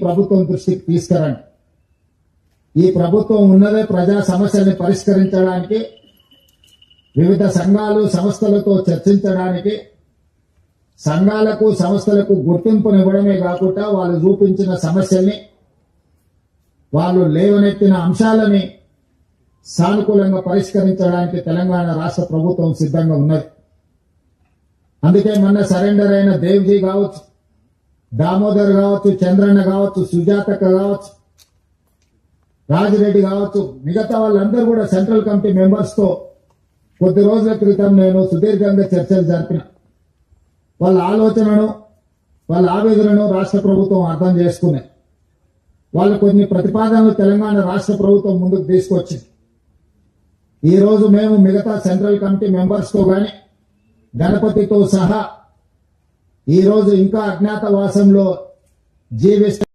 ప్రభుత్వం దృష్టికి తీసుకురండి. ఈ ప్రభుత్వం ఉన్నదే ప్రజా సమస్యల్ని పరిష్కరించడానికి, వివిధ సంఘాలు సంస్థలతో చర్చించడానికి, సంఘాలకు సంస్థలకు గుర్తింపునివ్వడమే కాకుండా వాళ్ళు చూపించిన సమస్యల్ని, వాళ్ళు లేవనెత్తిన అంశాలని సానుకూలంగా పరిష్కరించడానికి తెలంగాణ రాష్ట్ర ప్రభుత్వం సిద్ధంగా ఉన్నది. అందుకే మొన్న సరెండర్ అయిన దేవ్జీ కావచ్చు, దామోదర్ కావచ్చు, చంద్రన్న కావచ్చు, సుజాతక్క కావచ్చు, రాజిరెడ్డి కావచ్చు, మిగతా వాళ్ళందరూ కూడా సెంట్రల్ కమిటీ మెంబర్స్ తో కొద్ది రోజుల క్రితం నేను సుదీర్ఘంగా చర్చలు జరిపిన. వాళ్ళ ఆలోచనను, వాళ్ళ ఆవేదనను రాష్ట్ర ప్రభుత్వం అర్థం చేసుకునే వాళ్ళు కొన్ని ప్రతిపాదనలు తెలంగాణ రాష్ట్ర ప్రభుత్వం ముందుకు తీసుకొచ్చింది. ఈ రోజు మేము మిగతా సెంట్రల్ కమిటీ మెంబర్స్ తో గాని, గణపతితో సహా ఈ రోజు ఇంకా అజ్ఞాతవాసంలో జీవిస్తున్న